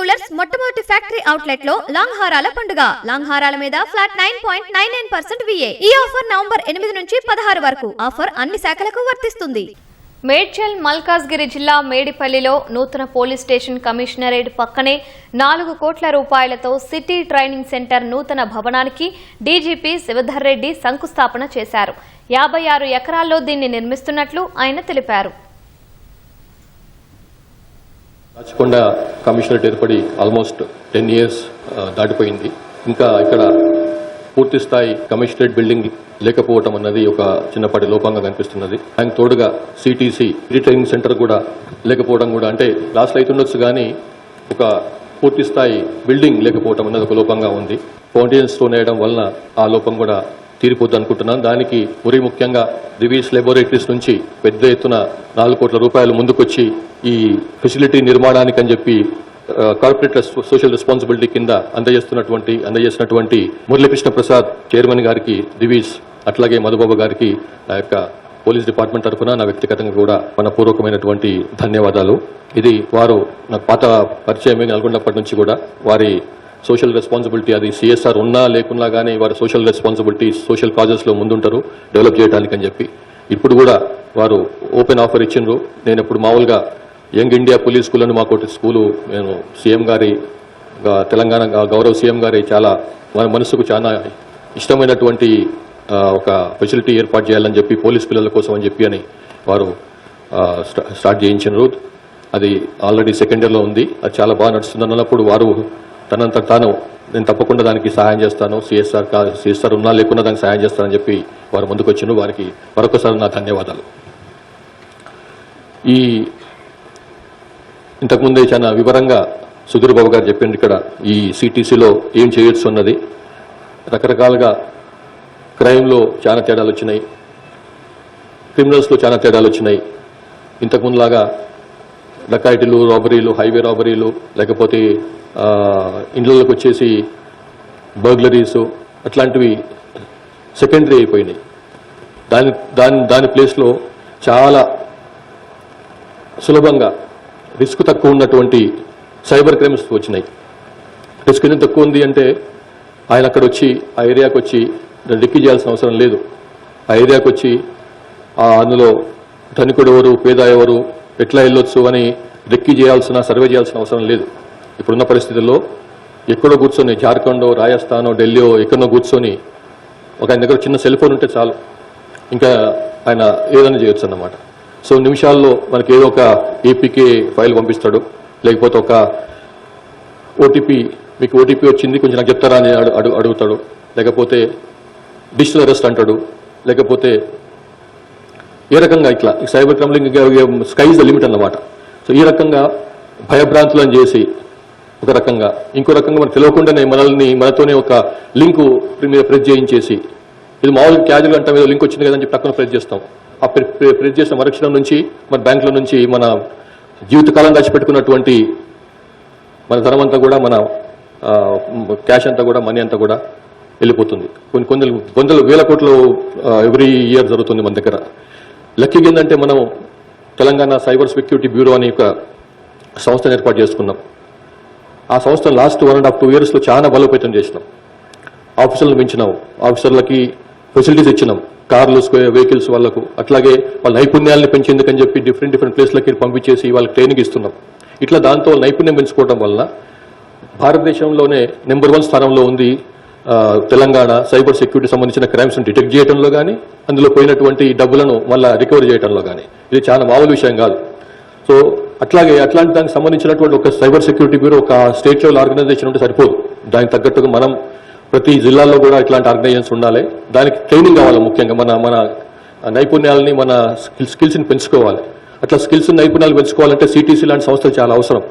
Jewellers మొట్టమొదటి factory outlet లో long హారాల పండుగ. లాంగ్ హారాల మీద ఫ్లాట్ 9.99% VA. ఈ ఆఫర్ నవంబర్ 8 నుంచి 16 వరకు. ఆఫర్ అన్ని శాఖలకు వర్తిస్తుంది. మేడ్చల్ మల్కాజ్గిరి జిల్లా మేడిపల్లిలో నూతన పోలీస్ స్టేషన్ కమిషనరేట్ పక్కనే 4 కోట్ల రూపాయలతో సిటీ ట్రైనింగ్ సెంటర్ నూతన భవనానికి డీజీపీ శివధర్ రెడ్డి శంకుస్థాపన చేశారు. 56 ఎకరాల్లో దీన్ని నిర్మిస్తున్నట్లు ఆయన తెలిపారు. రాచకొండ కమిషనరేట్ ఏర్పడి ఆల్మోస్ట్ 10 years దాటిపోయింది. ఇంకా ఇక్కడ పూర్తి స్థాయి కమిషనరేట్ బిల్డింగ్ లేకపోవటం అన్నది ఒక చిన్నపాటి లోపంగా కనిపిస్తున్నది. దానికి తోడుగా సిటీసీ ట్రైనింగ్ సెంటర్ కూడా లేకపోవడం కూడా అంటే లాస్ట్ అవుతుండొచ్చు కానీ ఒక పూర్తి స్థాయి బిల్డింగ్ లేకపోవటం అన్నది ఒక లోపంగా ఉంది. ఫౌండేషన్ స్టోన్ వేయడం వలన ఆ లోపం కూడా తీరిపోద్ది అనుకుంటున్నాను. దానికి మరీ ముఖ్యంగా దివీస్ లాబొరేటరీస్ నుంచి పెద్ద ఎత్తున 4 కోట్ల రూపాయలు ముందుకొచ్చి ఈ ఫెసిలిటీ నిర్మాణానికి అని చెప్పి కార్పొరేట్ సోషల్ రెస్పాన్సిబిలిటీ కింద అందజేసినటువంటి మురళీకృష్ణ ప్రసాద్ చైర్మన్ గారికి దివీస్, అట్లాగే మధుబాబు గారికి నా యొక్క పోలీస్ డిపార్ట్మెంట్ తరఫున నా వ్యక్తిగతంగా కూడా మనపూర్వకమైనటువంటి ధన్యవాదాలు. ఇది వారు నాకు పాత పరిచయమే నల్గొండప్పటి నుంచి కూడా వారి సోషల్ రెస్పాన్సిబిలిటీ అది సిఎస్ఆర్ ఉన్నా లేకున్నా కానీ వారి సోషల్ రెస్పాన్సిబిలిటీ సోషల్ కాజెస్లో ముందుంటారు డెవలప్ చేయడానికి అని చెప్పి. ఇప్పుడు కూడా వారు ఓపెన్ ఆఫర్ ఇచ్చిండ్రు. నేను ఇప్పుడు మామూలుగా యంగ్ ఇండియా పోలీస్ స్కూల్ అని మాకోటి స్కూలు నేను సీఎం గారి తెలంగాణ గౌరవ సీఎం గారి చాలా మన మనసుకు చాలా ఇష్టమైనటువంటి ఒక ఫెసిలిటీ ఏర్పాటు చేయాలని చెప్పి పోలీస్ పిల్లల కోసం అని చెప్పి అని వారు స్టార్ట్ చేయించారు. అది ఆల్రెడీ సెకండ్ ఇయర్లో ఉంది. అది చాలా బాగా నడుస్తుంది అన్నప్పుడు వారు తనంత తాను నేను తప్పకుండా దానికి సహాయం చేస్తాను, సిఎస్ఆర్ ఉన్నా లేకున్నా దానికి సహాయం చేస్తానని చెప్పి వారు ముందుకు వచ్చిన వారికి మరొకసారి నా ధన్యవాదాలు. ఈ ఇంతకుముందే చాలా వివరంగా సుధీర్ బాబు గారు చెప్పింది ఇక్కడ ఈ సిటీసీలో ఏం చేయొచ్చు అన్నది. రకరకాలుగా క్రైమ్లో చాలా తేడాలు వచ్చినాయి, క్రిమినల్స్లో చాలా తేడాలు వచ్చినాయి. ఇంతకుముందులాగా డకాయిటీలు, రాబరీలు, హైవే రాబరీలు, లేకపోతే ఇండ్లలోకి వచ్చేసి బర్గ్లరీసు అట్లాంటివి సెకండరీ అయిపోయినాయి. దాని ప్లేస్లో చాలా సులభంగా రిస్క్ తక్కువ ఉన్నటువంటి సైబర్ క్రైమ్స్ వచ్చినాయి. రిస్క్ ఎంత తక్కువ ఉంది అంటే ఆయన అక్కడ వచ్చి ఆ ఏరియాకి వచ్చి రెక్కి చేయాల్సిన అవసరం లేదు. ఆ ఏరియాకి వచ్చి అందులో ధనికుడు ఎవరు, పేద ఎవరు, ఎట్లా వెళ్ళొచ్చు అని రెక్కి చేయాల్సిన, సర్వే చేయాల్సిన అవసరం లేదు. ఇప్పుడున్న పరిస్థితుల్లో ఎక్కడో కూర్చొని జార్ఖండో, రాజస్థానో, ఢిల్లీయో ఎక్కడో కూర్చొని ఒక ఆయన దగ్గర చిన్న సెల్ ఫోన్ ఉంటే చాలు, ఇంకా ఆయన ఏదైనా చేయొచ్చు అన్నమాట. సో నిమిషాల్లో మనకి ఏదో ఒక ఏపీకే ఫైల్ పంపిస్తాడు, లేకపోతే ఒక ఓటీపీ, మీకు ఓటీపీ వచ్చింది కొంచెం నాకు చెప్తారా అని అడుగుతాడు, లేకపోతే డిజిటల్ అరెస్ట్ అంటాడు, లేకపోతే ఏ రకంగా ఇట్లా cyber crime sky is the limit అన్నమాట. సో ఈ రకంగా భయభ్రాంతులను చేసి ఒక రకంగా, ఇంకో రకంగా మనకు తెలియకుండానే మనతోనే ఒక లింకు మీద ప్రెస్ చేయించేసి, ఇది మామూలుగా క్యాజువల్ అంటే ఏదో లింక్ వచ్చింది కదని చెప్పి టక్కున ప్రెస్ చేస్తాం. ఆ ప్రెస్ చేసిన మరుక్షణం నుంచి మన బ్యాంకుల నుంచి మన జీవితకాలం దాచిపెట్టుకున్నటువంటి మన ధనం అంతా కూడా, మన క్యాష్ అంతా కూడా, మనీ అంతా కూడా వెళ్ళిపోతుంది. కొన్ని వందల వేల కోట్లు ఎవ్రీ ఇయర్ జరుగుతుంది మన దగ్గర. లక్కీగా ఏంటంటే మనం తెలంగాణ సైబర్ సెక్యూరిటీ బ్యూరో అనే ఒక సంస్థను ఏర్పాటు చేసుకున్నాం. ఆ సంస్థను లాస్ట్ 1.5-2 years చాలా బలోపేతం చేసినాం. ఆఫీసర్లను పెంచినాం, ఆఫీసర్లకి ఫెసిలిటీస్ ఇచ్చినాం, కార్లు, వెహికల్స్ వాళ్ళకు, అట్లాగే వాళ్ళ నైపుణ్యాలను పెంచేందుకని చెప్పి డిఫరెంట్ ప్లేస్లకి పంపించేసి వాళ్ళకి ట్రైనింగ్ ఇస్తున్నాం. ఇట్లా దాంతో నైపుణ్యం పెంచుకోవడం వలన భారతదేశంలోనే నెంబర్ 1 స్థానంలో ఉంది తెలంగాణ సైబర్ సెక్యూరిటీ సంబంధించిన క్రైమ్స్ని డిటెక్ట్ చేయడంలో కానీ, అందులో పోయినటువంటి డబ్బులను మళ్ళీ రికవరీ చేయడంలో కానీ. ఇది చాలా మామూలు విషయం కాదు. సో అట్లాగే అట్లాంటి దానికి సంబంధించినటువంటి ఒక సైబర్ సెక్యూరిటీ బ్యూరో ఒక స్టేట్ లెవెల్ ఆర్గనైజేషన్ ఉంటే సరిపోదు. దానికి తగ్గట్టుగా మనం ప్రతి జిల్లాల్లో కూడా ఇట్లాంటి ఆర్గనైజేషన్స్ ఉండాలి. దానికి ట్రైనింగ్ కావాలి. ముఖ్యంగా మన నైపుణ్యాలని, మన స్కిల్స్ని పెంచుకోవాలి. అట్లా స్కిల్స్, నైపుణ్యాలు పెంచుకోవాలంటే సిటీసీ లాంటి సంస్థలు చాలా అవసరం.